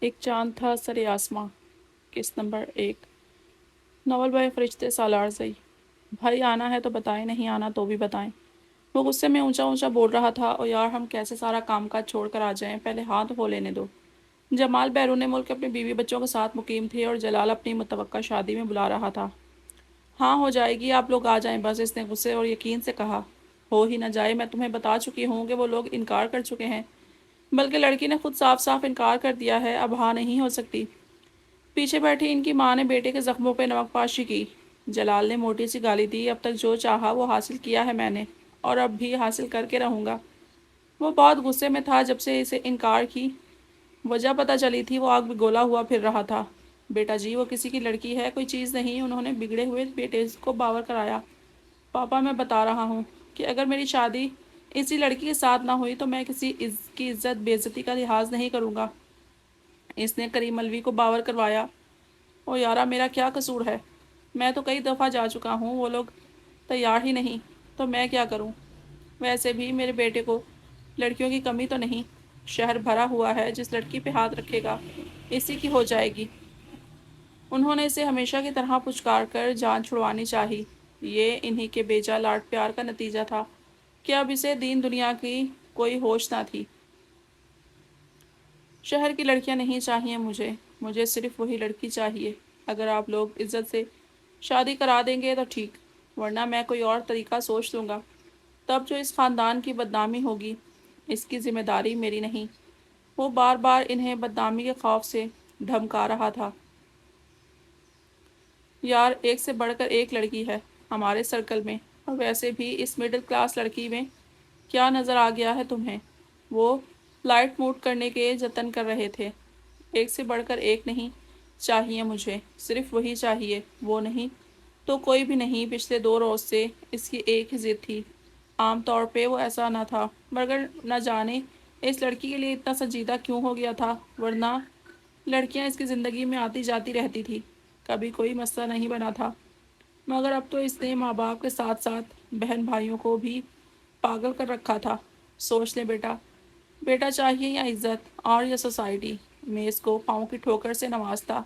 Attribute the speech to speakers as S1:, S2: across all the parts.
S1: ایک چاند تھا سر آسماں، قسط نمبر 1، ناول بائے فرشتے سالار زئی۔ بھائی آنا ہے تو بتائیں، نہیں آنا تو بھی بتائیں۔ وہ غصے میں اونچا اونچا بول رہا تھا، او یار ہم کیسے سارا کام کاج چھوڑ کر آ جائیں، پہلے ہاتھ دھو لینے دو۔ جمال بیرون ملک اپنی بیوی بچوں کے ساتھ مقیم تھے اور جلال اپنی متوقع شادی میں بلا رہا تھا۔ ہاں ہو جائے گی، آپ لوگ آ جائیں بس، اس نے غصے اور یقین سے کہا۔ ہو ہی نہ جائے، میں تمہیں بتا چکی ہوں کہ وہ لوگ انکار کر چکے ہیں، بلکہ لڑکی نے خود صاف صاف انکار کر دیا ہے، اب ہاں نہیں ہو سکتی۔ پیچھے بیٹھی ان کی ماں نے بیٹے کے زخموں پہ نمک پاشی کی۔ جلال نے موٹی سی گالی دی، اب تک جو چاہا وہ حاصل کیا ہے میں نے، اور اب بھی حاصل کر کے رہوں گا۔ وہ بہت غصے میں تھا جب سے اسے انکار کی وجہ پتہ چلی تھی، وہ آگ بگولا ہوا پھر رہا تھا۔ بیٹا جی وہ کسی کی لڑکی ہے، کوئی چیز نہیں، انہوں نے بگڑے ہوئے بیٹے کو باور کرایا۔ پاپا میں بتا رہا ہوں کہ اگر میری شادی اسی لڑکی کے ساتھ نہ ہوئی تو میں کسی کی عزت بے عزتی کا لحاظ نہیں کروں گا۔ اس نے کریم ملوی کو باور کروایا۔ او یارا میرا کیا قصور ہے، میں تو کئی دفعہ جا چکا ہوں، وہ لوگ تیار ہی نہیں، تو میں کیا کروں؟ ویسے بھی میرے بیٹے کو لڑکیوں کی کمی تو نہیں، شہر بھرا ہوا ہے، جس لڑکی پہ ہاتھ رکھے گا اسی کی ہو جائے گی۔ انہوں نے اسے ہمیشہ کی طرح پچکار کر جان چھڑوانی چاہی۔ یہ انہی کے بیجا لاڈ پیار کا نتیجہ تھا کہ اب اسے دین دنیا کی کوئی ہوش نہ تھی۔ شہر کی لڑکیاں نہیں چاہیے مجھے صرف وہی لڑکی چاہیے۔ اگر آپ لوگ عزت سے شادی کرا دیں گے تو ٹھیک، ورنہ میں کوئی اور طریقہ سوچ لوں گا۔ تب جو اس خاندان کی بدنامی ہوگی، اس کی ذمہ داری میری نہیں۔ وہ بار بار انہیں بدنامی کے خوف سے دھمکا رہا تھا۔ یار ایک سے بڑھ کر ایک لڑکی ہے ہمارے سرکل میں، اور ویسے بھی اس مڈل کلاس لڑکی میں کیا نظر آ گیا ہے تمہیں؟ وہ لائٹ موڈ کرنے کے جتن کر رہے تھے۔ ایک سے بڑھ کر ایک نہیں چاہیے مجھے، صرف وہی چاہیے، وہ نہیں تو کوئی بھی نہیں۔ پچھلے 2 روز سے اس کی ایک ہی ضد تھی۔ عام طور پہ وہ ایسا نہ تھا، مگر نہ جانے اس لڑکی کے لیے اتنا سنجیدہ کیوں ہو گیا تھا، ورنہ لڑکیاں اس کی زندگی میں آتی جاتی رہتی تھی، کبھی کوئی مسئلہ نہیں بنا تھا۔ مگر اب تو اس نے ماں باپ کے ساتھ ساتھ بہن بھائیوں کو بھی پاگل کر رکھا تھا۔ سوچ لے بیٹا چاہیے یا عزت، اور یا سوسائٹی میں اس کو پاؤں کی ٹھوکر سے نوازتا،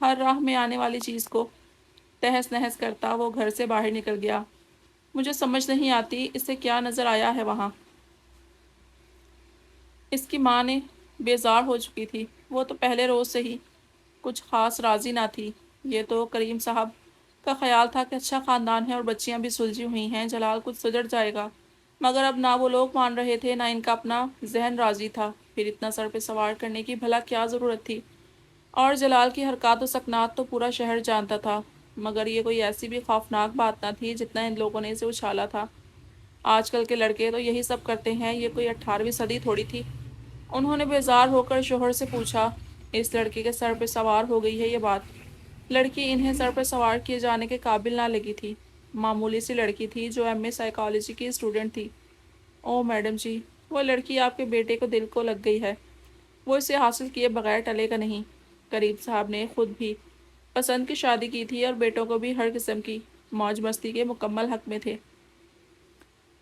S1: ہر راہ میں آنے والی چیز کو تہس نہس کرتا وہ گھر سے باہر نکل گیا۔ مجھے سمجھ نہیں آتی اسے کیا نظر آیا ہے وہاں۔ اس کی ماں نے بیزار ہو چکی تھی، وہ تو پہلے روز سے ہی کچھ خاص راضی نہ تھی۔ یہ تو کریم صاحب کا خیال تھا کہ اچھا خاندان ہے اور بچیاں بھی سلجھی ہوئی ہیں، جلال کچھ سدھر جائے گا، مگر اب نہ وہ لوگ مان رہے تھے، نہ ان کا اپنا ذہن راضی تھا۔ پھر اتنا سر پہ سوار کرنے کی بھلا کیا ضرورت تھی؟ اور جلال کی حرکات و سکنات تو پورا شہر جانتا تھا، مگر یہ کوئی ایسی بھی خوفناک بات نہ تھی جتنا ان لوگوں نے اسے اچھالا تھا۔ آج کل کے لڑکے تو یہی سب کرتے ہیں، یہ کوئی 18ویں صدی تھوڑی تھی۔ انہوں نے بیزار ہو کر شوہر سے پوچھا، اس لڑکی کے سر پہ سوار ہو گئی ہے یہ بات؟ لڑکی انہیں سر پہ سوار کیے جانے کے قابل نہ لگی تھی، معمولی سی لڑکی تھی جو ایم اے سائیکالوجی کی اسٹوڈنٹ تھی۔ او میڈم جی، وہ لڑکی آپ کے بیٹے کو دل کو لگ گئی ہے، وہ اسے حاصل کیے بغیر ٹلے گا نہیں۔ کریم صاحب نے خود بھی پسند کی شادی کی تھی اور بیٹوں کو بھی ہر قسم کی موج مستی کے مکمل حق میں تھے۔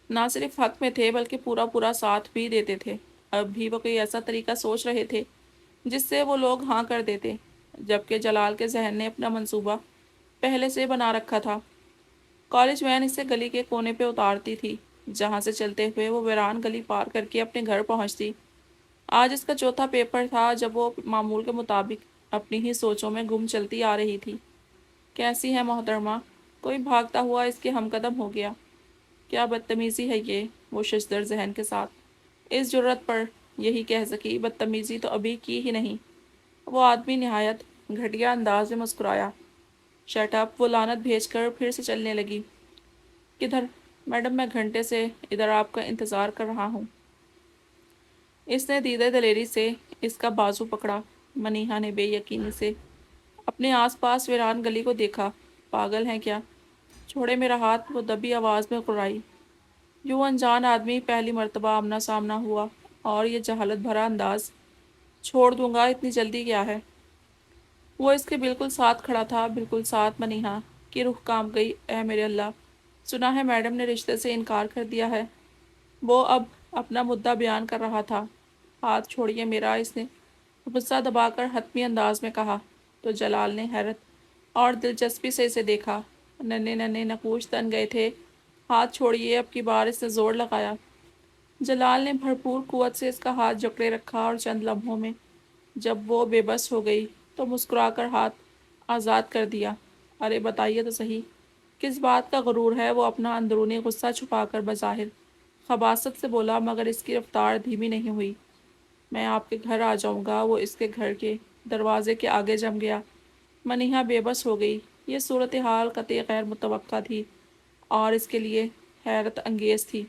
S1: نہ صرف حق میں تھے بلکہ پورا پورا ساتھ بھی دیتے تھے۔ اب بھی وہ کوئی ایسا طریقہ سوچ رہے تھے جس سے وہ لوگ ہاں کر دیتے، جبکہ جلال کے ذہن نے اپنا منصوبہ پہلے سے بنا رکھا تھا۔ کالج وین اسے گلی کے کونے پہ اتارتی تھی، جہاں سے چلتے ہوئے وہ ویران گلی پار کر کے اپنے گھر پہنچتی۔ آج اس کا چوتھا پیپر تھا جب وہ معمول کے مطابق اپنی ہی سوچوں میں گم چلتی آ رہی تھی۔ کیسی ہے محترمہ؟ کوئی بھاگتا ہوا اس کے ہم قدم ہو گیا۔ کیا بدتمیزی ہے یہ، وہ ششدر ذہن کے ساتھ اس جرت پر یہی کہہ سکی، بدتمیزی تو ابھی کی ہی نہیں۔ وہ آدمی نہایت گھٹیا انداز میں مسکرایا۔ شٹ اپ، وہ لعنت بھیج کر پھر سے چلنے لگی۔ کدھر؟ میڈم میں گھنٹے سے ادھر آپ کا انتظار کر رہا ہوں۔ اس نے دیدہ دلیری سے اس کا بازو پکڑا۔ منیہا نے بے یقینی سے اپنے آس پاس ویران گلی کو دیکھا۔ پاگل ہیں کیا؟ چھوڑے میرا ہاتھ، وہ دبی آواز میں کڑائی۔ یوں انجان آدمی پہلی مرتبہ آمنا سامنا ہوا، اور یہ جہالت بھرا انداز۔ چھوڑ دوں گا، اتنی جلدی کیا ہے؟ وہ اس کے بالکل ساتھ کھڑا تھا، بالکل ساتھ۔ منیہا کی روح کانپ گئی۔ اے میرے اللہ، سنا ہے میڈم نے رشتے سے انکار کر دیا ہے؟ وہ اب اپنا مدعا بیان کر رہا تھا۔ ہاتھ چھوڑیے میرا، اس نے غصہ دبا کر حتمی انداز میں کہا۔ تو جلال نے حیرت اور دلچسپی سے اسے دیکھا۔ ننھے ننھے نقوش تن گئے تھے۔ ہاتھ چھوڑیے، اب کی بار اس نے زور لگایا۔ جلال نے بھرپور قوت سے اس کا ہاتھ جکڑے رکھا اور چند لمحوں میں جب وہ بے بس ہو گئی تو مسکرا کر ہاتھ آزاد کر دیا۔ ارے بتائیے تو صحیح، کس بات کا غرور ہے؟ وہ اپنا اندرونی غصہ چھپا کر بظاہر خباثت سے بولا، مگر اس کی رفتار دھیمی نہیں ہوئی۔ میں آپ کے گھر آ جاؤں گا۔ وہ اس کے گھر کے دروازے کے آگے جم گیا۔ منیہا بے بس ہو گئی۔ یہ صورتحال قطعی غیر متوقع تھی اور اس کے لیے حیرت انگیز تھی۔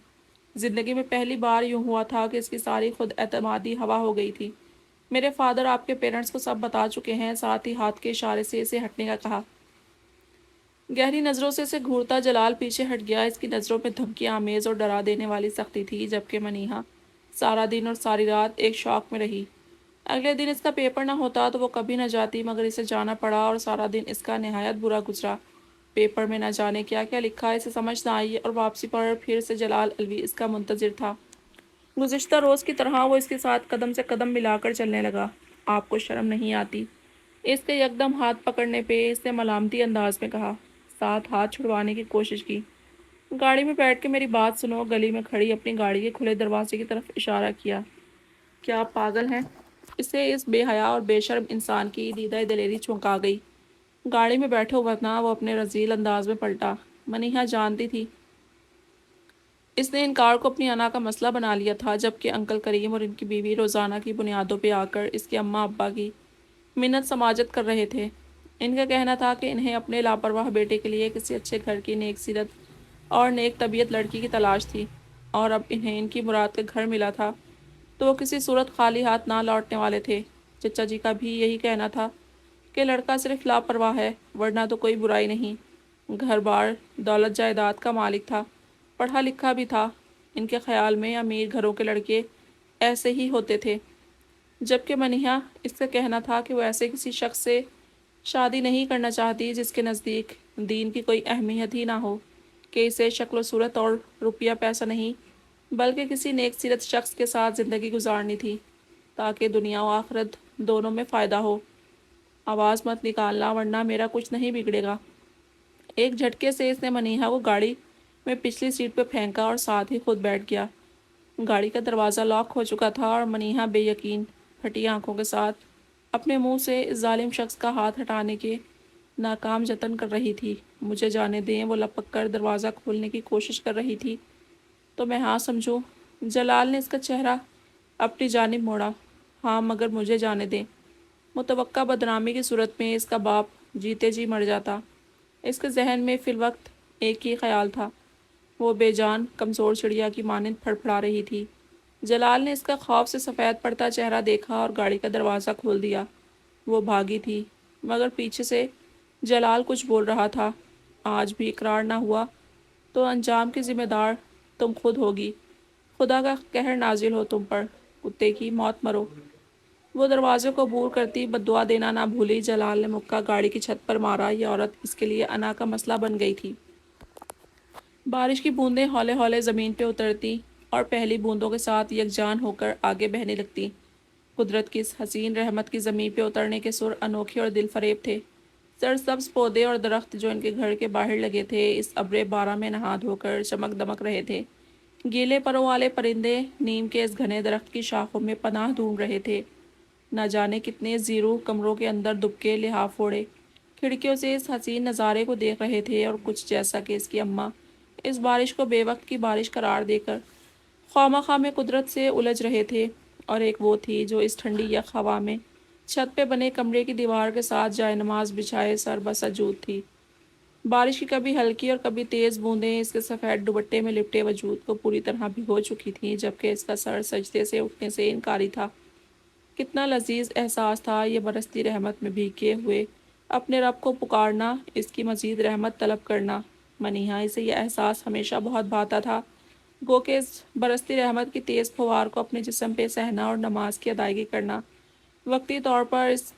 S1: زندگی میں پہلی بار یوں ہوا تھا کہ اس کی ساری خود اعتمادی ہوا ہو گئی تھی۔ میرے فادر آپ کے پیرنٹس کو سب بتا چکے ہیں، ساتھ ہی ہاتھ کے اشارے سے اسے ہٹنے کا کہا۔ گہری نظروں سے اسے گھورتا جلال پیچھے ہٹ گیا۔ اس کی نظروں میں دھمکی آمیز اور ڈرا دینے والی سختی تھی، جبکہ منیہا سارا دن اور ساری رات ایک شوق میں رہی۔ اگلے دن اس کا پیپر نہ ہوتا تو وہ کبھی نہ جاتی، مگر اسے جانا پڑا اور سارا دن اس کا نہایت برا گزرا۔ پیپر میں نہ جانے کیا کیا لکھا اسے سمجھ نہ آئی اور واپسی پر پھر سے جلال الوی اس کا منتظر تھا۔ گزشتہ روز کی طرح وہ اس کے ساتھ قدم سے قدم ملا کر چلنے لگا۔ آپ کو شرم نہیں آتی؟ اس کے یکدم ہاتھ پکڑنے پہ اس نے ملامتی انداز میں کہا۔ ساتھ ہاتھ چھڑوانے کی کوشش کی۔ گاڑی میں بیٹھ کے میری بات سنو۔ گلی میں کھڑی اپنی گاڑی کے کھلے دروازے کی طرف اشارہ کیا۔ کیا آپ پاگل ہیں؟ اسے اس بے حیا اور بے شرم انسان کی دیدہ دلیری چونکا گئی۔ گاڑی میں بیٹھو ورنہ۔ وہ اپنے رذیل انداز میں پلٹا۔ منیہا جانتی تھی اس نے انکار کو اپنی انا کا مسئلہ بنا لیا تھا، جبکہ انکل کریم اور ان کی بیوی روزانہ کی بنیادوں پہ آ کر اس کے اماں ابا کی منت سماجت کر رہے تھے۔ ان کا کہنا تھا کہ انہیں اپنے لاپرواہ بیٹے کے لیے کسی اچھے گھر کی نیک سیرت اور نیک طبیعت لڑکی کی تلاش تھی، اور اب انہیں ان کی مراد کا گھر ملا تھا تو وہ کسی صورت خالی ہاتھ نہ لوٹنے والے تھے۔ چچا جی کا بھی یہی کہنا تھا کہ لڑکا صرف لاپرواہ ہے، ورنہ تو کوئی برائی نہیں۔ گھر بار دولت جائیداد کا مالک تھا، پڑھا لکھا بھی تھا۔ ان کے خیال میں امیر گھروں کے لڑکے ایسے ہی ہوتے تھے، جبکہ منیہا اس کا کہنا تھا کہ وہ ایسے کسی شخص سے شادی نہیں کرنا چاہتی جس کے نزدیک دین کی کوئی اہمیت ہی نہ ہو، کہ اسے شکل و صورت اور روپیہ پیسہ نہیں بلکہ کسی نیک سیرت شخص کے ساتھ زندگی گزارنی تھی تاکہ دنیا و آخرت دونوں میں فائدہ ہو۔ آواز مت نکالنا ورنہ میرا کچھ نہیں بگڑے گا۔ ایک جھٹکے سے اس نے منیہا کو گاڑی میں پچھلی سیٹ پہ پھینکا اور ساتھ ہی خود بیٹھ گیا۔ گاڑی کا دروازہ لاک ہو چکا تھا اور منیہا بے یقین پھٹی آنکھوں کے ساتھ اپنے منہ سے اس ظالم شخص کا ہاتھ ہٹانے کے ناکام جتن کر رہی تھی۔ مجھے جانے دیں، وہ لپک کر دروازہ کھولنے کی کوشش کر رہی تھی۔ تو میں ہاں سمجھوں؟ جلال نے اس کا چہرہ اپنی جانب موڑا۔ ہاں، مگر مجھے جانے دیں۔ متوقع بدنامی کی صورت میں اس کا باپ جیتے جی مر جاتا۔ اس کے ذہن میں فی الوقت ایک ہی خیال تھا، وہ بے جان کمزور چڑیا کی مانند پھڑ پھڑا رہی تھی۔ جلال نے اس کا خوف سے سفید پڑتا چہرہ دیکھا اور گاڑی کا دروازہ کھول دیا۔ وہ بھاگی تھی، مگر پیچھے سے جلال کچھ بول رہا تھا۔ آج بھی اقرار نہ ہوا تو انجام کی ذمہ دار تم خود ہوگی۔ خدا کا قہر نازل ہو تم پر، کتے کی موت مرو۔ وہ دروازے کو عبور کرتی بددعا دینا نہ بھولی۔ جلال نے مکہ گاڑی کی چھت پر مارا۔ یہ عورت اس کے لیے انا کا مسئلہ بن گئی تھی۔ بارش کی بوندیں ہولے ہولے زمین پہ اترتی اور پہلی بوندوں کے ساتھ یکجان ہو کر آگے بہنے لگتی۔ قدرت کی اس حسین رحمت کی زمین پہ اترنے کے سر انوکھے اور دل فریب تھے۔ سرسبز پودے اور درخت جو ان کے گھر کے باہر لگے تھے اس ابرِ بارہ میں نہا دھو کر چمک دمک رہے تھے۔ گیلے پروں والے پرندے نیم کے اس گھنے درخت کی شاخوں میں پناہ ڈھونڈ رہے تھے۔ نہ جانے کتنے زیرو کمروں کے اندر دبکے لحاف اوڑھے کھڑکیوں سے اس حسین نظارے کو دیکھ رہے تھے، اور کچھ جیسا کہ اس کی اماں اس بارش کو بے وقت کی بارش قرار دے کر خواہ میں قدرت سے الجھ رہے تھے، اور ایک وہ تھی جو اس ٹھنڈی یک ہوا میں چھت پہ بنے کمرے کی دیوار کے ساتھ جائے نماز بچھائے سر بسجود تھی۔ بارش کی کبھی ہلکی اور کبھی تیز بوندیں اس کے سفید دوپٹے میں لپٹے وجود کو پوری طرح بھگو چکی تھیں، جبکہ اس کا سر سجدے سے اٹھنے سے انکاری تھا۔ کتنا لذیذ احساس تھا یہ برستی رحمت میں بھیگے ہوئے اپنے رب کو پکارنا، اس کی مزید رحمت طلب کرنا۔ منیہا اسے یہ احساس ہمیشہ بہت بھاتا تھا، گو کہ اس برستی رحمت کی تیز پھوار کو اپنے جسم پہ سہنا اور نماز کی ادائیگی کرنا وقتی طور پر اس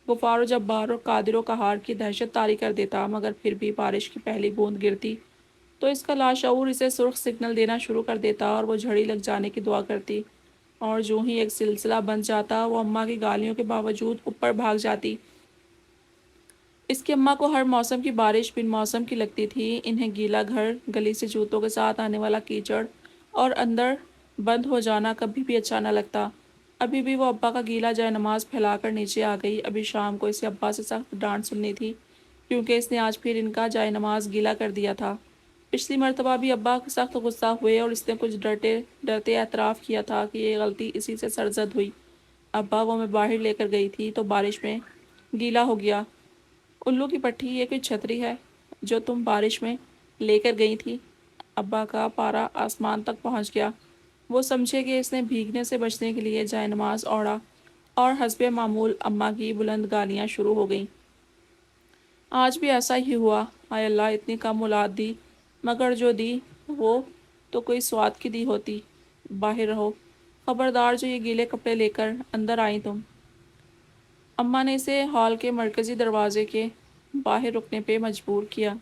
S1: غفار و جبار اور قادر و قہار کی دہشت طاری کر دیتا، مگر پھر بھی بارش کی پہلی بوند گرتی تو اس کا لاشعور اسے سرخ سگنل دینا شروع کر دیتا اور وہ جھڑی لگ جانے کی دعا کرتی۔ اور جو ہی ایک سلسلہ بن جاتا وہ اماں کی گالیوں کے باوجود اوپر بھاگ جاتی۔ اس کی اماں کو ہر موسم کی بارش بن موسم کی لگتی تھی۔ انہیں گیلا گھر، گلی سے جوتوں کے ساتھ آنے والا کیچڑ اور اندر بند ہو جانا کبھی بھی اچھا نہ لگتا۔ ابھی بھی وہ ابا کا گیلا جائے نماز پھیلا کر نیچے آ گئی۔ ابھی شام کو اسے ابا سے سخت ڈانٹ سننی تھی کیونکہ اس نے آج پھر ان کا جائے نماز گیلا کر دیا تھا۔ پچھلی مرتبہ بھی ابا سخت غصہ ہوئے اور اس نے کچھ ڈرتے اعتراف کیا تھا کہ یہ غلطی اسی سے سرزد ہوئی۔ ابا وہ میں باہر لے کر گئی تھی تو بارش میں گیلا ہو گیا۔ الو کی پٹھی، یہ کوئی چھتری ہے جو تم بارش میں لے کر گئی تھی؟ ابا کا پارا آسمان تک پہنچ گیا۔ وہ سمجھے کہ اس نے بھیگنے سے بچنے کے لیے جائے نماز اوڑھا اور حسب معمول اماں کی بلند گالیاں شروع ہو گئیں۔ آج بھی ایسا ہی ہوا۔ ہائے اللہ، اتنی کم اولاد دی، مگر جو دی وہ تو کوئی سواد کی دی ہوتی۔ باہر رہو، خبردار جو یہ گیلے کپڑے لے کر اندر آئی تم۔ اماں نے اسے ہال کے مرکزی دروازے کے باہر رکنے پہ مجبور کیا۔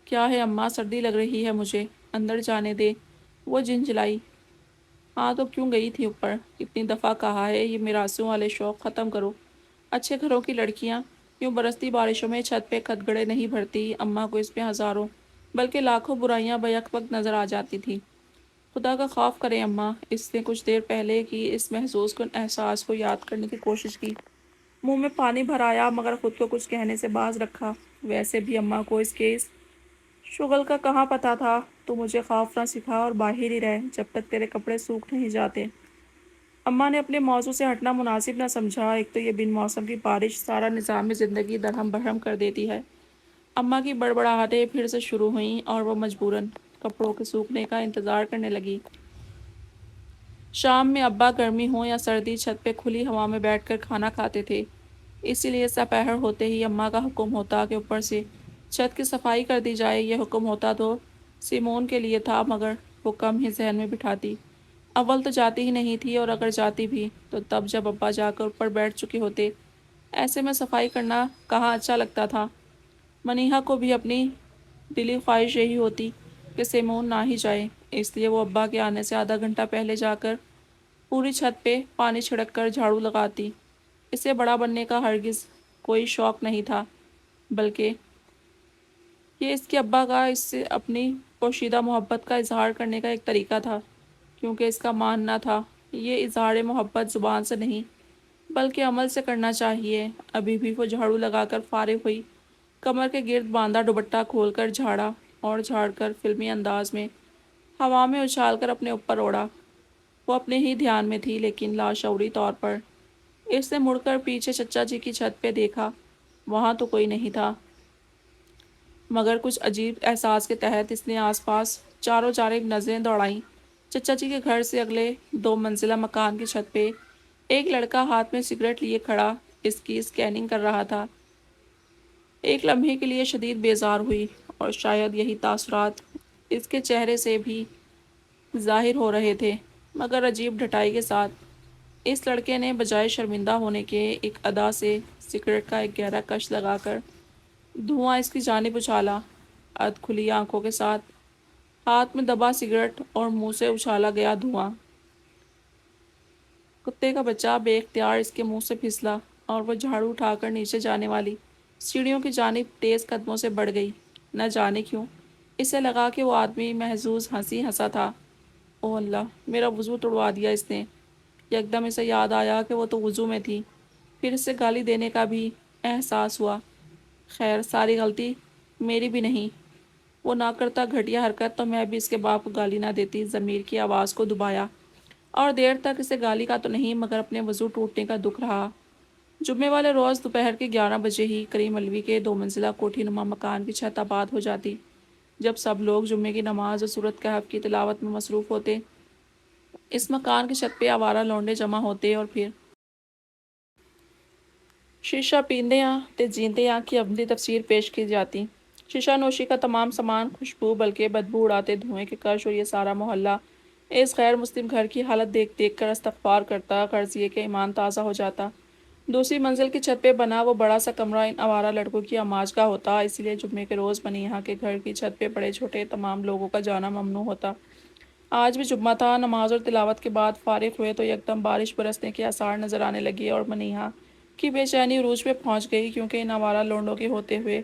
S1: کیا ہے اماں، سردی لگ رہی ہے مجھے، اندر جانے دے۔ وہ جھنجھلائی۔ ہاں تو کیوں گئی تھی اوپر؟ اتنی دفعہ کہا ہے یہ میراثوں والے شوق ختم کرو۔ اچھے گھروں کی لڑکیاں یوں برستی بارشوں میں چھت پہ کھدگڑے نہیں بھرتی۔ اماں کو اس میں ہزاروں بلکہ لاکھوں برائیاں بیک وقت نظر آ جاتی تھی۔ خدا کا خوف کریں اماں، اس نے کچھ دیر پہلے کی اس محظوظ کن احساس کو یاد کرنے کی کوشش کی۔ منہ میں پانی بھر آیا مگر خود کو کچھ کہنے سے باز رکھا۔ ویسے بھی اماں کو اس شغل کا کہاں پتہ تھا۔ تو مجھے خوف نہ سکھا اور باہر ہی رہ جب تک تیرے کپڑے سوکھ نہیں جاتے۔ اماں نے اپنے موضوع سے ہٹنا مناسب نہ سمجھا۔ ایک تو یہ بن موسم کی بارش سارا نظام زندگی درہم برہم کر دیتی ہے۔ اماں کی بڑبڑاہٹیں پھر سے شروع ہوئیں اور وہ مجبوراً کپڑوں کے سوکھنے کا انتظار کرنے لگی۔ شام میں ابا گرمی ہو یا سردی چھت پہ کھلی ہوا میں بیٹھ کر کھانا کھاتے تھے، اسی لیے سپہر ہوتے ہی اماں کا حکم ہوتا کہ اوپر سے چھت کی صفائی کر دی جائے۔ یہ حکم ہوتا تو سیمون کے لیے تھا مگر وہ کم ہی ذہن میں بٹھاتی۔ اول تو جاتی ہی نہیں تھی اور اگر جاتی بھی تو تب جب ابا جا کر اوپر بیٹھ چکے ہوتے۔ ایسے میں صفائی کرنا کہاں اچھا لگتا تھا۔ منیہا کو بھی اپنی دلی خواہش یہی ہوتی کہ سیمون نہ ہی جائے، اس لیے وہ ابا کے آنے سے آدھا گھنٹہ پہلے جا کر پوری چھت پہ پانی چھڑک کر جھاڑو لگاتی۔ اسے بڑا بننے کا ہرگز کوئی شوق نہیں تھا، بلکہ یہ اس کے ابا کا اس سے اپنی پوشیدہ محبت کا اظہار کرنے کا ایک طریقہ تھا، کیونکہ اس کا ماننا تھا یہ اظہار محبت زبان سے نہیں بلکہ عمل سے کرنا چاہیے۔ ابھی بھی وہ جھاڑو لگا کر فارغ ہوئی، کمر کے گرد باندھا دوپٹہ کھول کر جھاڑا اور جھاڑ کر فلمی انداز میں ہوا میں اچھال کر اپنے اوپر اوڑھا۔ وہ اپنے ہی دھیان میں تھی لیکن لاشعوری طور پر اس نے مڑ کر پیچھے چچا جی کی چھت پہ دیکھا۔ وہاں تو کوئی نہیں تھا، مگر کچھ عجیب احساس کے تحت اس نے آس پاس چاروں جانب نظریں دوڑائیں۔ چچا جی کے گھر سے اگلے 2 منزلہ مکان کی چھت پہ ایک لڑکا ہاتھ میں سگریٹ لیے کھڑا اس کی اسکیننگ کر رہا تھا۔ ایک لمحے کے لیے شدید بیزار ہوئی اور شاید یہی تاثرات اس کے چہرے سے بھی ظاہر ہو رہے تھے، مگر عجیب ڈھٹائی کے ساتھ اس لڑکے نے بجائے شرمندہ ہونے کے ایک ادا سے سگریٹ کا ایک گہرا کش لگا کر دھواں اس کی جانب اچھالا۔ ادھ کھلی آنکھوں کے ساتھ ہاتھ میں دبا سگریٹ اور منہ سے اچھالا گیا دھواں کتے کا بچہ بے اختیار اس کے منہ سے پھسلا اور وہ جھاڑو اٹھا کر نیچے جانے والی سیڑھیوں کی جانب تیز قدموں سے بڑھ گئی۔ نہ جانے کیوں اسے لگا کہ وہ آدمی محظوظ ہنسی ہنسا تھا۔ او اللہ، میرا وضو توڑوا دیا اس نے۔ یکدم اسے یاد آیا کہ وہ تو وضو میں تھی، پھر اسے گالی دینے کا بھی احساس ہوا۔ خیر، ساری غلطی میری بھی نہیں، وہ نہ کرتا گھٹیا حرکت تو میں بھی اس کے باپ کو گالی نہ دیتی۔ ضمیر کی آواز کو دبایا اور دیر تک اسے گالی کا تو نہیں مگر اپنے وضو ٹوٹنے کا دکھ رہا۔ جمعے والے روز دوپہر کے 11 بجے ہی کریم علوی کے 2 منزلہ کوٹھی نما مکان کی چھت آباد ہو جاتی۔ جب سب لوگ جمعے کی نماز اور سورۃ کہف کی تلاوت میں مصروف ہوتے، اس مکان کی چھت پہ آوارہ لونڈے جمع ہوتے اور پھر شیشہ پیندیاں تے جیندیاں کی عملی تفسیر پیش کی جاتی۔ شیشہ نوشی کا تمام سامان خوشبو بلکہ بدبو اڑاتے دھوئیں کے کش اور یہ سارا محلہ اس غیر مسلم گھر کی حالت دیکھ دیکھ کر استغفار کرتا، غرض یہ کہ ایمان تازہ ہو جاتا۔ دوسری منزل کی چھت پہ بنا وہ بڑا سا کمرہ ان آوارہ لڑکوں کی آماج گاہ ہوتا، اسی لیے جمعے کے روز منیہا کے گھر کی چھت پہ بڑے چھوٹے تمام لوگوں کا جانا ممنوع ہوتا۔ آج بھی جمعہ تھا۔ نماز اور تلاوت کے بعد فارغ ہوئے تو یکدم بارش برسنے کے آثار نظر آنے لگے اور منیہا کی بے چینی عروج پہ پہنچ گئی، کیونکہ ان آوارہ لونڈوں کے ہوتے ہوئے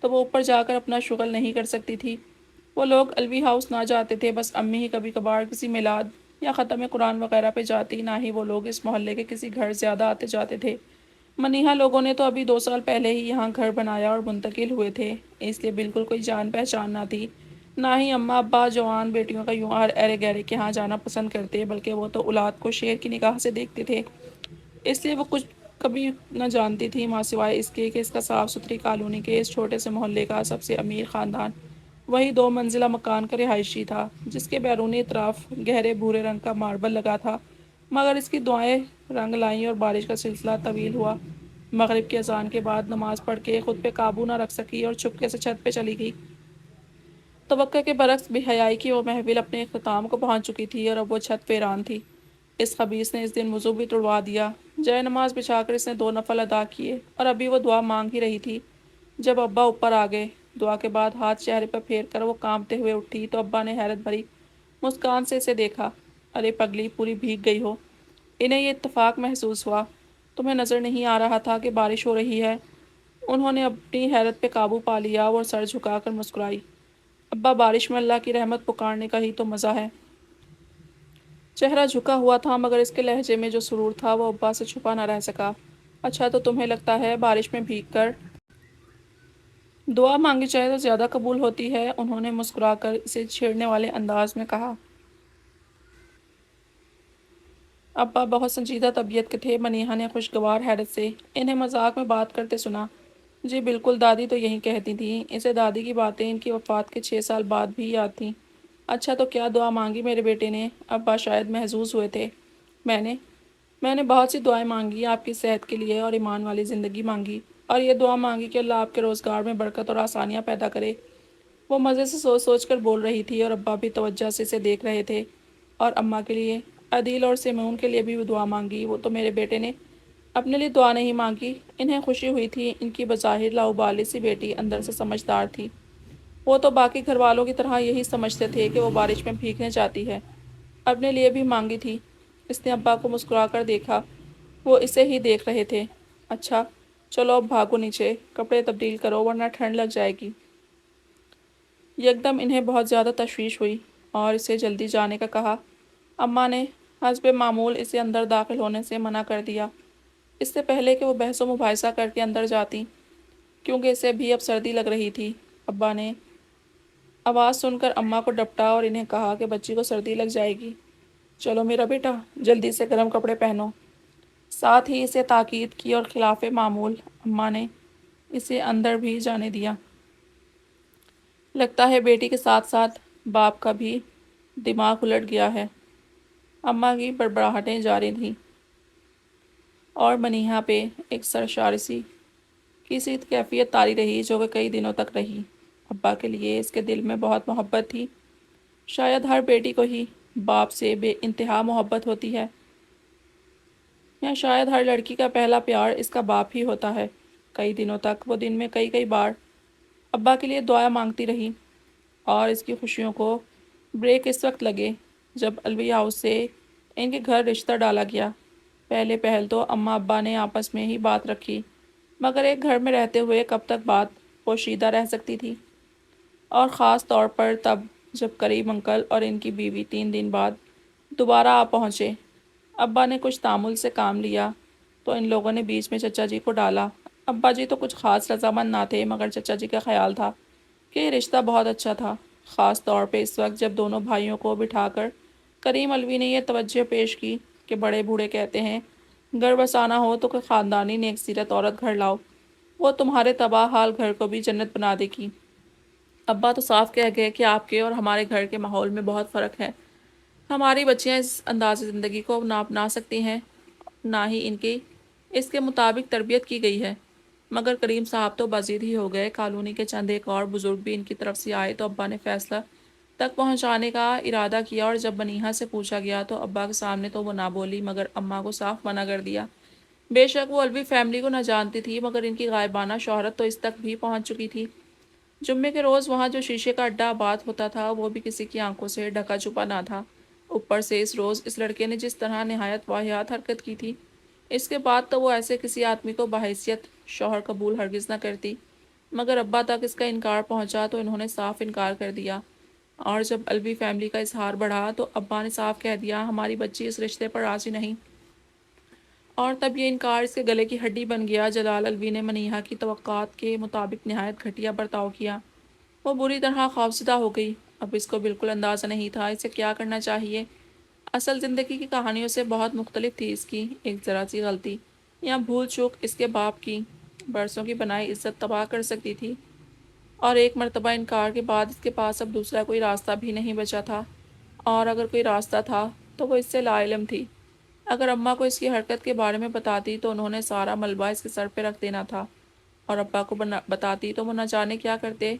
S1: تو وہ اوپر جا کر اپنا شغل نہیں کر سکتی تھی۔ وہ لوگ الوی ہاؤس نہ جاتے تھے، بس امی ہی کبھی کبھار کسی میلاد یا ختم قرآن وغیرہ پہ جاتی، نہ ہی وہ لوگ اس محلے کے کسی گھر زیادہ آتے جاتے تھے۔ منیہا لوگوں نے تو ابھی 2 سال پہلے ہی یہاں گھر بنایا اور منتقل ہوئے تھے، اس لیے بالکل کوئی جان پہچان نہ تھی۔ نہ ہی اماں ابا جوان بیٹیوں کا یوں ارے گہرے کے ہاں جانا پسند کرتے، بلکہ وہ تو اولاد کو شیر کی نگاہ سے دیکھتے تھے، اس لیے وہ کچھ کبھی نہ جانتی تھی ماں سوائے اس کے کہ اس کا صاف ستھری کالونی کے اس چھوٹے سے محلے کا سب سے امیر خاندان وہی 2 منزلہ مکان کا رہائشی تھا، جس کے بیرونی اطراف گہرے بھورے رنگ کا ماربل لگا تھا، مگر اس کی دعائیں رنگ لائیں اور بارش کا سلسلہ طویل ہوا۔ مغرب کی اذان کے بعد نماز پڑھ کے خود پہ قابو نہ رکھ سکی اور چھپکے سے چھت پہ چلی گئی۔ توقع کے برعکس بے حیائی کی وہ محفل اپنے اختتام کو پہنچ چکی تھی اور اب وہ چھت پہ ویران تھی۔ اس خبیث نے اس دن وضو بھی توڑوا دیا۔ جائے نماز بچھا کر اس نے 2 نفل ادا کیے اور ابھی وہ دعا مانگ ہی رہی تھی جب ابا اوپر آ گئے۔ دعا کے بعد ہاتھ چہرے پر پھیر کر وہ کانپتے ہوئے اٹھی تو ابا نے حیرت بھری مسکان سے اسے دیکھا۔ ارے پگلی، پوری بھیگ گئی ہو۔ انہیں یہ اتفاق محسوس ہوا۔ تمہیں نظر نہیں آ رہا تھا کہ بارش ہو رہی ہے؟ انہوں نے اپنی حیرت پہ قابو پا لیا اور سر جھکا کر مسکرائی۔ ابا، بارش میں اللہ کی رحمت پکارنے کا ہی تو مزہ ہے۔ چہرہ جھکا ہوا تھا، مگر اس کے لہجے میں جو سرور تھا وہ ابا سے چھپا نہ رہ سکا۔ اچھا، تو تمہیں لگتا ہے بارش میں بھیگ کر دعا مانگی جائے تو زیادہ قبول ہوتی ہے؟ انہوں نے مسکرا کر اسے چھیڑنے والے انداز میں کہا۔ ابا بہت سنجیدہ طبیعت کے تھے۔ منیہا نے خوشگوار حیرت سے انہیں مذاق میں بات کرتے سنا۔ جی بالکل، دادی تو یہی کہتی تھیں۔ اسے دادی کی باتیں ان کی وفات کے 6 سال بعد بھی یاد تھیں۔ اچھا، تو کیا دعا مانگی میرے بیٹے نے؟ ابا شاید محظوظ ہوئے تھے۔ میں نے بہت سی دعائیں مانگی، آپ کی صحت کے لیے اور ایمان والی زندگی مانگی، اور یہ دعا مانگی کہ اللہ آپ کے روزگار میں برکت اور آسانیاں پیدا کرے۔ وہ مزے سے سوچ سوچ کر بول رہی تھی اور ابا بھی توجہ سے اسے دیکھ رہے تھے۔ اور اماں کے لیے، عدیل اور سیمون کے لیے بھی دعا مانگی؟ وہ تو میرے بیٹے نے اپنے لیے دعا نہیں مانگی۔ انہیں خوشی ہوئی تھی، ان کی بظاہر لاؤبالی سی بیٹی اندر سے سمجھدار تھی۔ وہ تو باقی گھر والوں کی طرح یہی سمجھتے تھے کہ وہ بارش میں بھیگنے جاتی ہے۔ اپنے لیے بھی مانگی تھی۔ اس نے ابا کو مسکرا کر دیکھا، وہ اسے ہی دیکھ رہے تھے۔ اچھا چلو اب بھاگو نیچے، کپڑے تبدیل کرو ورنہ ٹھنڈ لگ جائے گی۔ یکدم انہیں بہت زیادہ تشویش ہوئی اور اسے جلدی جانے کا کہا۔ اماں نے حسب معمول اسے اندر داخل ہونے سے منع کر دیا، اس سے پہلے کہ وہ بحث و مباحثہ کر کے اندر جاتی، کیونکہ اسے بھی اب سردی لگ رہی تھی۔ ابا نے آواز سن کر اماں کو ڈپٹا اور انہیں کہا کہ بچی کو سردی لگ جائے گی، چلو میرا بیٹا جلدی سے گرم کپڑے پہنو۔ ساتھ ہی اسے تاکید کی اور خلاف معمول اماں نے اسے اندر بھی جانے دیا۔ لگتا ہے بیٹی کے ساتھ ساتھ باپ کا بھی دماغ الٹ گیا ہے۔ اماں کی بڑبڑاہٹیں جاری تھیں اور منیہا پہ ایک سرشارسی کی سی کیفیت طاری رہی جو کہ کئی دنوں تک رہی۔ ابا کے لیے اس کے دل میں بہت محبت تھی، شاید ہر بیٹی کو ہی باپ سے بے انتہا محبت ہوتی ہے، یا شاید ہر لڑکی کا پہلا پیار اس کا باپ ہی ہوتا ہے۔ کئی دنوں تک وہ دن میں کئی بار ابا کے لیے دعا مانگتی رہی، اور اس کی خوشیوں کو بریک اس وقت لگے جب الوی ہاؤس سے ان کے گھر رشتہ ڈالا گیا۔ پہلے پہل تو اماں ابا نے آپس میں ہی بات رکھی، مگر ایک گھر میں رہتے ہوئے کب تک بات پوشیدہ رہ سکتی تھی، اور خاص طور پر تب جب کریم انکل اور ان کی بیوی 3 دن بعد دوبارہ آ پہنچے۔ ابا نے کچھ تامل سے کام لیا تو ان لوگوں نے بیچ میں چچا جی کو ڈالا۔ ابا جی تو کچھ خاص رضامند نہ تھے، مگر چچا جی کا خیال تھا کہ یہ رشتہ بہت اچھا تھا، خاص طور پہ اس وقت جب دونوں بھائیوں کو بٹھا کر کریم الوی نے یہ توجہ پیش کی کہ بڑے بوڑھے کہتے ہیں گھر بسانا ہو تو کوئی خاندانی نیک سیرت عورت گھر لاؤ، وہ تمہارے تباہ حال گھر کو بھی جنت بنا دے گی۔ ابا تو صاف کہہ گئے کہ آپ کے اور ہمارے گھر کے ماحول میں بہت فرق ہے، ہماری بچیاں اس انداز زندگی کو نہ اپنا سکتی ہیں، نہ ہی ان کی اس کے مطابق تربیت کی گئی ہے۔ مگر کریم صاحب تو بازید ہی ہو گئے۔ کالونی کے چند ایک اور بزرگ بھی ان کی طرف سے آئے تو ابا نے فیصلہ تک پہنچانے کا ارادہ کیا، اور جب منیہا سے پوچھا گیا تو ابا کے سامنے تو وہ نہ بولی، مگر اماں کو صاف منع کر دیا۔ بے شک وہ الوی فیملی کو نہ جانتی تھی، مگر ان کی غائبانہ شہرت تو اس تک بھی پہنچ چکی تھی۔ جمعے کے روز وہاں جو شیشے کا اڈا آباد ہوتا تھا وہ بھی کسی کی آنکھوں سے ڈھکا چھپا نہ تھا۔ اوپر سے اس روز اس لڑکے نے جس طرح نہایت واہیات حرکت کی تھی، اس کے بعد تو وہ ایسے کسی آدمی کو بحیثیت شوہر قبول ہرگز نہ کرتی، مگر ابا تک اس کا انکار پہنچا تو انہوں نے صاف انکار کر دیا، اور جب الوی فیملی کا اظہار بڑھا تو ابا نے صاف کہہ دیا ہماری بچی اس رشتے پر راضی نہیں، اور تب یہ انکار اس کے گلے کی ہڈی بن گیا۔ جلال الوی نے منیہا کی توقعات کے مطابق نہایت گھٹیا برتاؤ کیا۔ وہ بری طرح خوفزدہ ہو گئی۔ اب اس کو بالکل اندازہ نہیں تھا اسے کیا کرنا چاہیے۔ اصل زندگی کی کہانیوں سے بہت مختلف تھی اس کی ایک ذرا سی غلطی یا بھول چوک اس کے باپ کی برسوں کی بنائی عزت تباہ کر سکتی تھی، اور ایک مرتبہ انکار کے بعد اس کے پاس اب دوسرا کوئی راستہ بھی نہیں بچا تھا، اور اگر کوئی راستہ تھا تو وہ اس سے لا علم تھی۔ اگر اماں کو اس کی حرکت کے بارے میں بتاتی تو انہوں نے سارا ملبہ اس کے سر پہ رکھ دینا تھا، اور ابا کو بتاتی تو وہ نہ جانے کیا کرتے،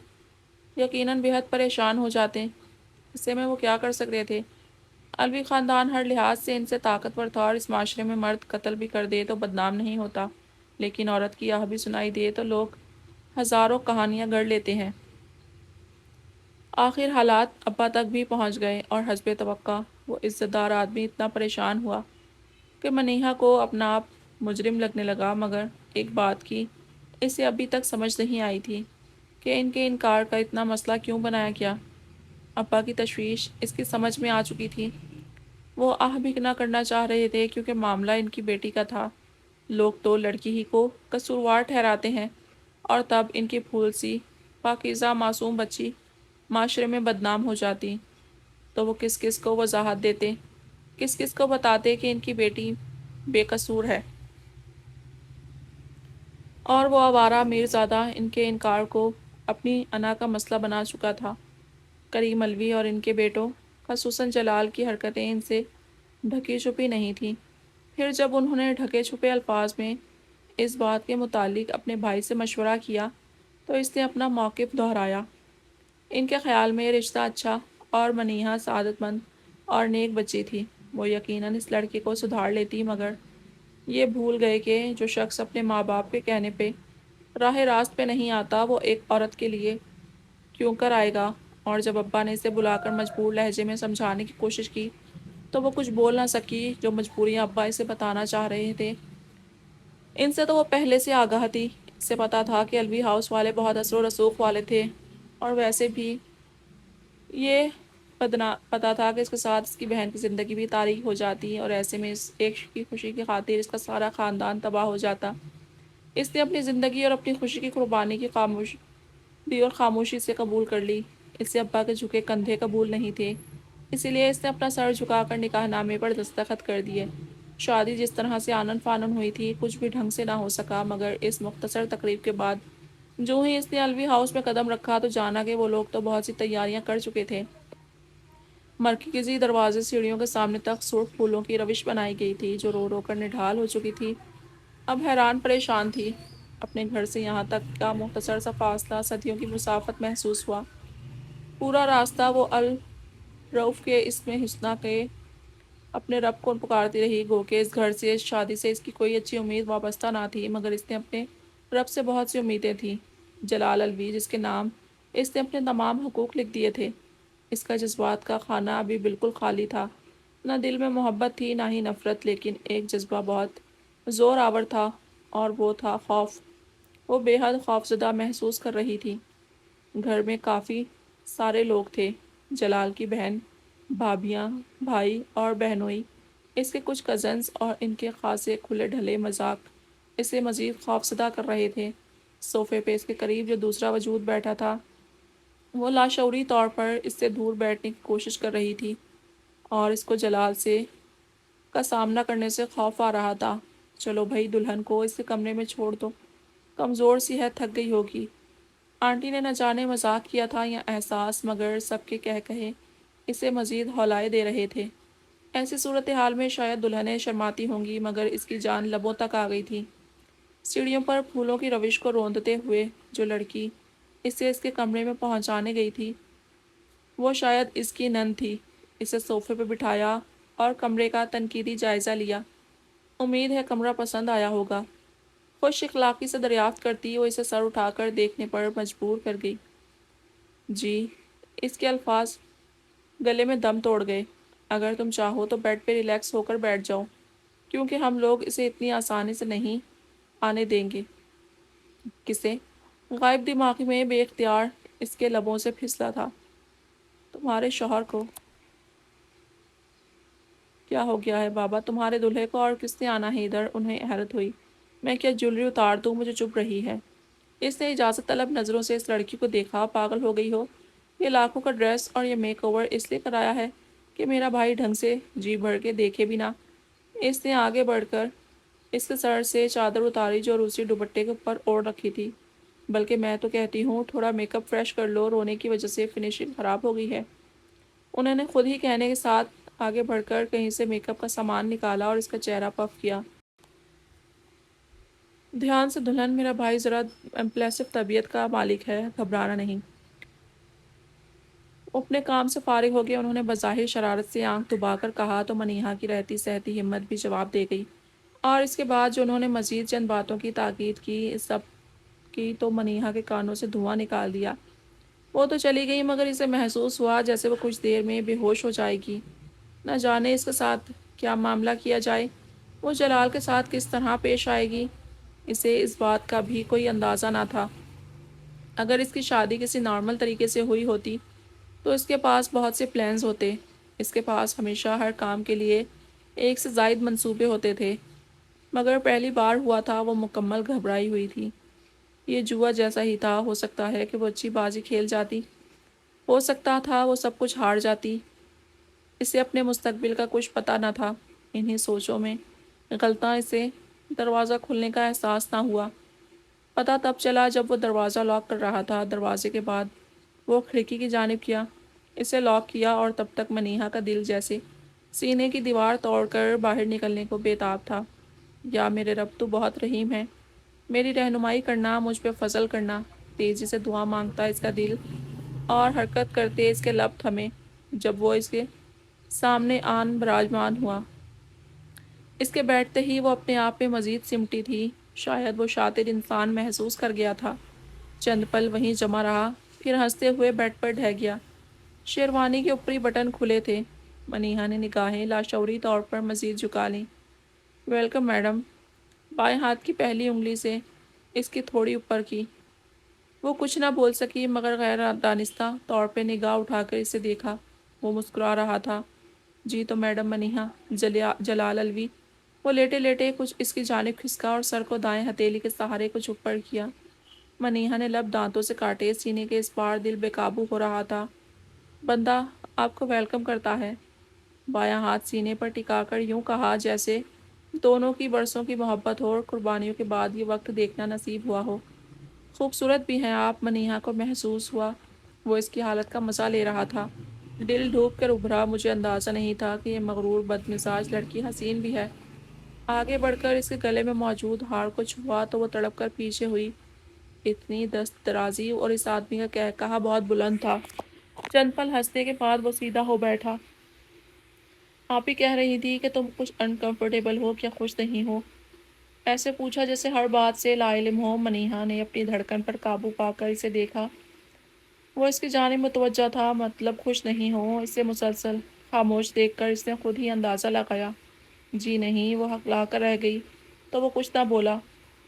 S1: یقیناً بےحد پریشان ہو جاتے۔ اسے میں وہ کیا کر سکتے تھے؟ الوی خاندان ہر لحاظ سے ان سے طاقتور تھا، اور اس معاشرے میں مرد قتل بھی کر دے تو بدنام نہیں ہوتا، لیکن عورت کی آہ بھی سنائی دے تو لوگ ہزاروں کہانیاں گڑھ لیتے ہیں۔ آخر حالات ابا تک بھی پہنچ گئے، اور حسب توقع وہ عزت دار آدمی اتنا پریشان ہوا کہ منیہا کو اپنا آپ مجرم لگنے لگا، مگر ایک بات کی اسے ابھی تک سمجھ نہیں آئی تھی کہ ان کے انکار کا اتنا مسئلہ کیوں بنایا گیا۔ ابا کی تشویش اس کی سمجھ میں آ چکی تھی۔ وہ آہ بھی نہ کرنا چاہ رہے تھے کیونکہ معاملہ ان کی بیٹی کا تھا۔ لوگ تو لڑکی ہی کو قصوروار ٹھہراتے ہیں، اور تب ان کی پھول سی پاکیزہ معصوم بچی معاشرے میں بدنام ہو جاتی تو وہ کس کس کو وضاحت دیتے، کس کس کو بتاتے کہ ان کی بیٹی بے قصور ہے، اور وہ آوارہ میرزادہ ان کے انکار کو اپنی انا کا مسئلہ بنا چکا تھا۔ کریم الوی اور ان کے بیٹوں خصوصاً جلال کی حرکتیں ان سے ڈھکی چھپی نہیں تھیں۔ پھر جب انہوں نے ڈھکے چھپے الفاظ میں اس بات کے متعلق اپنے بھائی سے مشورہ کیا تو اس نے اپنا موقف دہرایا۔ ان کے خیال میں یہ رشتہ اچھا، اور منیہا سعادت مند اور نیک بچی تھی۔ وہ یقیناً اس لڑکے کو سدھار لیتی، مگر یہ بھول گئے کہ جو شخص اپنے ماں باپ کے کہنے پہ راہ راست پہ نہیں آتا وہ ایک عورت کے لیے کیوں کر آئے گا۔ اور جب ابا نے اسے بلا کر مجبور لہجے میں سمجھانے کی کوشش کی تو وہ کچھ بول نہ سکی۔ جو مجبوریاں ابا اسے بتانا چاہ رہے تھے ان سے تو وہ پہلے سے آگاہ تھی۔ اسے پتا تھا کہ الوی ہاؤس والے بہت اثر و رسوخ والے تھے، اور ویسے بھی یہ پتا تھا کہ اس کے ساتھ اس کی بہن کی زندگی بھی تاریک ہو جاتی، اور ایسے میں اس ایک کی خوشی کی خاطر اس کا سارا خاندان تباہ ہو جاتا۔ اس نے اپنی زندگی اور اپنی خوشی کی قربانی کی خاموش دی اور خاموشی سے قبول کر لی۔ اسے ابا کے جھکے کندھے قبول نہیں تھے، اسی لیے اس نے اپنا سر جھکا کر نکاح نامے پر دستخط کر دیے۔ شادی جس طرح سے آنن فانن ہوئی تھی کچھ بھی ڈھنگ سے نہ ہو سکا، مگر اس مختصر تقریب کے بعد جو ہی اس نے الوی ہاؤس میں قدم رکھا تو جانا کہ وہ لوگ تو بہت سی تیاریاں کر چکے تھے۔ مرکزی دروازے سیڑھیوں کے سامنے تک سرخ پھولوں کی روش بنائی گئی تھی جو رو رو کر نڈھال ہو چکی تھی۔ اب حیران پریشان تھی۔ اپنے گھر سے یہاں تک کا مختصر سا فاصلہ صدیوں کی مسافت محسوس ہوا۔ پورا راستہ وہ الرؤف کے اسم حسنیٰ کے اپنے رب کو پکارتی رہی، گو کہ اس گھر سے اس شادی سے اس کی کوئی اچھی امید وابستہ نہ تھی، مگر اس نے اپنے رب سے بہت سی امیدیں تھیں۔ جلال الوی جس کے نام اس نے اپنے تمام حقوق لکھ دیے تھے، اس کا جذبات کا خانہ ابھی بالکل خالی تھا۔ نہ دل میں محبت تھی نہ ہی نفرت، لیکن ایک جذبہ بہت زور آور تھا، اور وہ تھا خوف۔ وہ بے حد خوفزدہ محسوس کر رہی تھی۔ گھر میں کافی سارے لوگ تھے، جلال کی بہن، بھابیاں، بھائی اور بہنوئی، اس کے کچھ کزنز، اور ان کے خاصے کھلے ڈھلے مذاق اسے مزید خوفزدہ کر رہے تھے۔ صوفے پہ اس کے قریب جو دوسرا وجود بیٹھا تھا وہ لاشعوری طور پر اس سے دور بیٹھنے کی کوشش کر رہی تھی، اور اس کو جلال سے کا سامنا کرنے سے خوف آ رہا تھا۔ چلو بھائی، دلہن کو اس کے کمرے میں چھوڑ دو، کمزور سی ہے، تھک گئی ہوگی۔ آنٹی نے نہ جانے مذاق کیا تھا یا احساس، مگر سب کے کہے کہے اسے مزید ہولائے دے رہے تھے۔ ایسی صورتحال میں شاید دلہنیں شرماتی ہوں گی، مگر اس کی جان لبوں تک آ گئی تھی۔ سیڑھیوں پر پھولوں کی روش کو روندتے ہوئے جو لڑکی اسے اس کے کمرے میں پہنچانے گئی تھی وہ شاید اس کی نند تھی۔ اسے صوفے پہ بٹھایا اور کمرے کا تنقیدی جائزہ لیا۔ امید ہے کمرہ پسند آیا ہوگا۔ خوش اخلاقی سے دریافت کرتی وہ اسے سر اٹھا کر دیکھنے پر مجبور کر گئی۔ جی، اس کے الفاظ گلے میں دم توڑ گئے۔ اگر تم چاہو تو بیڈ پہ ریلیکس ہو کر بیٹھ جاؤ، کیونکہ ہم لوگ اسے اتنی آسانی سے نہیں آنے دیں گے۔ کسے؟ غائب دماغی میں بے اختیار اس کے لبوں سے پھسلا تھا۔ تمہارے شوہر کو۔ کیا ہو گیا ہے بابا؟ تمہارے دلہے کو اور کس نے آنا ہے ادھر؟ انہیں حیرت ہوئی۔ میں کیا جولری اتار دوں؟ مجھے چبھ رہی ہے۔ اس نے اجازت طلب نظروں سے اس لڑکی کو دیکھا۔ پاگل ہو گئی ہو؟ یہ لاکھوں کا ڈریس اور یہ میک اوور اس لیے کرایا ہے کہ میرا بھائی ڈھنگ سے جی بھر کے دیکھے بھی نہ۔ اس نے آگے بڑھ کر اس کے سر سے چادر اتاری جو روسی دوپٹے کے اوپر اوڑھ رکھی تھی۔ بلکہ میں تو کہتی ہوں تھوڑا میک اپ فریش کر لو، رونے کی وجہ سے فنیشنگ خراب ہو گئی ہے۔ انہوں نے خود ہی کہنے کے ساتھ آگے بڑھ کر کہیں سے میک اپ کا سامان نکالا اور اس کا چہرہ پف کیا۔ دھیان سے دلہن، میرا بھائی ذرا امپلسو طبیعت کا مالک ہے، گھبرانا نہیں۔ اپنے کام سے فارغ ہو گئے۔ انہوں نے بظاہر شرارت سے آنکھ دبا کر کہا تو منیہا کی رہتی سہتی ہمت بھی جواب دے گئی، اور اس کے بعد جو انہوں نے مزید چند باتوں کی تاکید کی اس سب کی تو منیہا کے کانوں سے دھواں نکال دیا۔ وہ تو چلی گئی مگر اسے محسوس ہوا جیسے وہ کچھ دیر میں بے ہوش ہو جائے گی۔ نہ جانے اس کے ساتھ کیا معاملہ کیا جائے، وہ جلال کے ساتھ کس طرح پیش آئے گی، اسے اس بات کا بھی کوئی اندازہ نہ تھا۔ اگر اس کی شادی کسی نارمل طریقے سے ہوئی ہوتی تو اس کے پاس بہت سے پلانز ہوتے، اس کے پاس ہمیشہ ہر کام کے لیے ایک سے زائد منصوبے ہوتے تھے، مگر پہلی بار ہوا تھا وہ مکمل گھبرائی ہوئی تھی۔ یہ جوا جیسا ہی تھا، ہو سکتا ہے کہ وہ اچھی بازی کھیل جاتی، ہو سکتا تھا وہ سب کچھ ہار جاتی۔ اسے اپنے مستقبل کا کچھ پتہ نہ تھا۔ انہی سوچوں میں غلطاں اسے دروازہ کھلنے کا احساس نہ ہوا۔ پتہ تب چلا جب وہ دروازہ لاک کر رہا تھا۔ دروازے کے بعد وہ کھڑکی کی جانب کیا، اسے لاک کیا، اور تب تک منیہا کا دل جیسے سینے کی دیوار توڑ کر باہر نکلنے کو بے تاب تھا۔ یا میرے رب تو بہت رحیم ہے، میری رہنمائی کرنا، مجھ پہ فضل کرنا۔ تیزی سے دعا مانگتا اس کا دل اور حرکت کرتے اس کے لب تھمے جب وہ اس کے سامنے آن براجمان ہوا۔ اس کے بیٹھتے ہی وہ اپنے آپ میں مزید سمٹی تھی۔ شاید وہ شاطر انسان محسوس کر گیا تھا۔ چند پل وہیں جمع رہا، پھر ہنستے ہوئے بیڈ پر ڈھہ گیا۔ شیروانی کے اوپری بٹن کھلے تھے۔ منیہا نے نگاہیں لاشعوری طور پر مزید جھکا لیں۔ Welcome madam. بائیں ہاتھ کی پہلی انگلی سے اس کی تھوڑی اوپر کی۔ وہ کچھ نہ بول سکی مگر غیر دانستہ طور پہ نگاہ اٹھا کر اسے دیکھا۔ وہ مسکرا رہا تھا۔ جی تو میڈم منیہا۔ جلال الوی۔ وہ لیٹے لیٹے کچھ اس کی جانب کھسکا اور سر کو دائیں ہتھیلی کے سہارے کچھ اوپر کیا۔ منیہا نے لب دانتوں سے کاٹے، سینے کے اس پار دل بے قابو ہو رہا تھا۔ بندہ آپ کو ویلکم کرتا ہے۔ بایاں ہاتھ سینے پر ٹکا کر یوں کہا جیسے دونوں کی برسوں کی محبت ہو اور قربانیوں کے بعد یہ وقت دیکھنا نصیب ہوا ہو۔ خوبصورت بھی ہیں آپ۔ منیہا کو محسوس ہوا وہ اس کی حالت کا مزہ لے رہا تھا۔ دل ڈوب کر ابھرا، مجھے اندازہ نہیں تھا کہ یہ مغرور بد مزاج لڑکی حسین بھی ہے۔ آگے بڑھ کر اس کے گلے میں موجود ہار کو چھوا تو وہ تڑپ کر پیچھے ہوئی۔ اتنی دست درازی اور اس آدمی کا قہقہا بہت بلند تھا۔ چند پل ہنسنے کے بعد وہ سیدھا ہو بیٹھا۔ آپ ہی کہہ رہی تھی کہ تم کچھ انکمفرٹیبل ہو، کیا خوش نہیں ہو؟ ایسے پوچھا جیسے ہر بات سے لا علم ہو۔ منیہا نے اپنی دھڑکن پر قابو پا کر اسے دیکھا۔ وہ اس کی جانب متوجہ تھا۔ مطلب خوش نہیں ہو؟ اسے مسلسل خاموش دیکھ کر اس نے خود ہی اندازہ لگایا۔ جی نہیں۔ وہ ہکلا کر رہ گئی تو وہ کچھ نہ بولا۔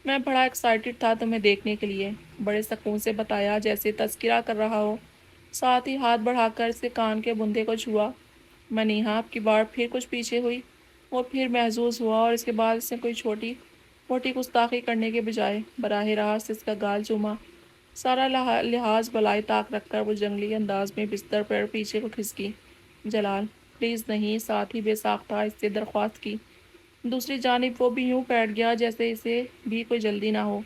S1: میں بڑا ایکسائٹڈ تھا تمہیں دیکھنے کے لیے، بڑے سکون سے بتایا جیسے تذکرہ کر رہا ہو، ساتھ ہی ہاتھ بڑھا کر اس کے کان کے بندے کو چھوا۔ منیہا اب کی بار پھر کچھ پیچھے ہوئی۔ وہ پھر محظوظ ہوا اور اس کے بعد اس نے کوئی چھوٹی موٹی گستاخی کرنے کے بجائے براہ راست اس کا گال چوما۔ سارا لحاظ بالائے طاق رکھ کر وہ جنگلی انداز میں بستر پر پیچھے کو کھسکی۔ جلال پلیز نہیں، ساتھ ہی بے ساختہ اس سے درخواست کی۔ دوسری جانب وہ بھی یوں بیٹھ گیا جیسے اسے بھی کوئی جلدی نہ ہو۔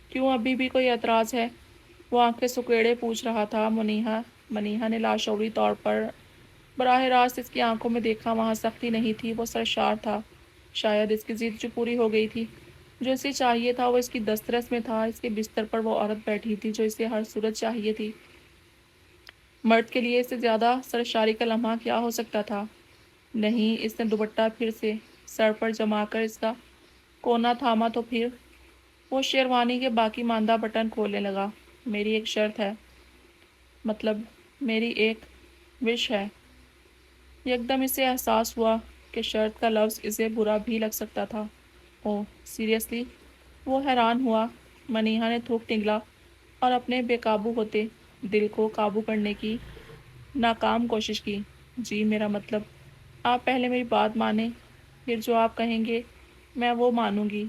S1: کیوں، ابھی بھی کوئی اعتراض ہے؟ وہ آنکھیں سکیڑے پوچھ رہا تھا۔ منیہا نے لاشعوری طور پر براہ راست اس کی آنکھوں میں دیکھا۔ وہاں سختی نہیں تھی، وہ سرشار تھا۔ شاید اس کی ضد جو پوری ہو گئی تھی۔ جو اسے چاہیے تھا وہ اس کی دسترس میں تھا۔ اس کے بستر پر وہ عورت بیٹھی تھی جو اسے ہر صورت چاہیے تھی۔ مرد کے لیے اس سے زیادہ سرشاری کا لمحہ کیا ہو سکتا تھا؟ نہیں۔ اس نے دوپٹہ پھر سے سر پر جما کر اس کا کونا تھاما تو پھر وہ شیروانی کے باقی ماندہ بٹن کھولنے لگا۔ میری ایک شرط ہے۔ مطلب میری ایک وش ہے۔ یکدم اسے احساس ہوا کہ شرط کا لفظ اسے برا بھی لگ سکتا تھا۔ اوہ سیریسلی؟ وہ حیران ہوا۔ منیہا نے تھوک نگلا اور اپنے بے قابو ہوتے دل کو قابو کرنے کی ناکام کوشش کی۔ جی میرا مطلب آپ پہلے میری بات مانیں، پھر جو آپ کہیں گے میں وہ مانوں گی۔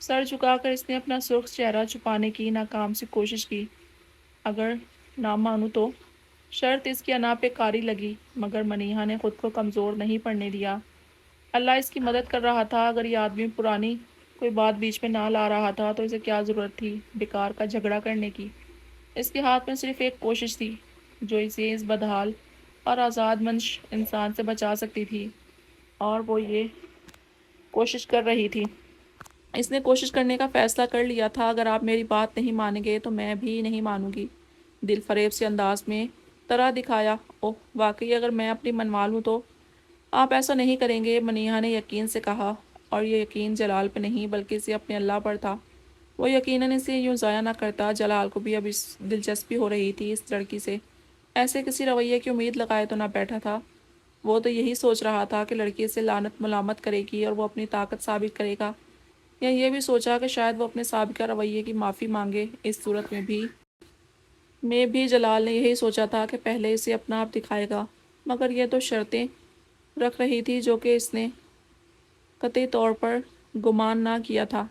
S1: سر جھکا کر اس نے اپنا سرخ چہرہ چھپانے کی ناکام سی کوشش کی۔ اگر نہ مانوں تو؟ شرط اس کی انا پہ کاری لگی، مگر منیہا نے خود کو کمزور نہیں پڑنے دیا۔ اللہ اس کی مدد کر رہا تھا۔ اگر یہ آدمی پرانی کوئی بات بیچ میں نہ لا رہا تھا تو اسے کیا ضرورت تھی بیکار کا جھگڑا کرنے کی۔ اس کے ہاتھ میں صرف ایک کوشش تھی جو اسے اس بدحال اور آزاد منش انسان سے بچا سکتی تھی، اور وہ یہ کوشش کر رہی تھی۔ اس نے کوشش کرنے کا فیصلہ کر لیا تھا۔ اگر آپ میری بات نہیں مانیں گے تو میں بھی نہیں مانوں گی، دل فریب سے انداز میں طرح دکھایا۔ اوہ واقعی اگر میں اپنی منوا لوں تو؟ آپ ایسا نہیں کریں گے، منیہا نے یقین سے کہا، اور یہ یقین جلال پہ نہیں بلکہ اسے اپنے اللہ پر تھا۔ وہ یقیناً اسے یوں ضائع نہ کرتا۔ جلال کو بھی اب اس دلچسپی ہو رہی تھی اس لڑکی سے ایسے کسی رویے کی امید لگائے تو نہ بیٹھا تھا۔ وہ تو یہی سوچ رہا تھا کہ لڑکی اسے لعنت ملامت کرے گی اور وہ اپنی طاقت ثابت کرے گا، یا یہ بھی سوچا کہ شاید وہ اپنے سابقہ رویے کی معافی مانگے۔ اس صورت میں بھی جلال نے یہی سوچا تھا کہ پہلے اسے اپنا آپ دکھائے گا، مگر یہ تو شرطیں رکھ رہی تھی جو کہ اس نے قطعی طور پر گمان نہ کیا تھا۔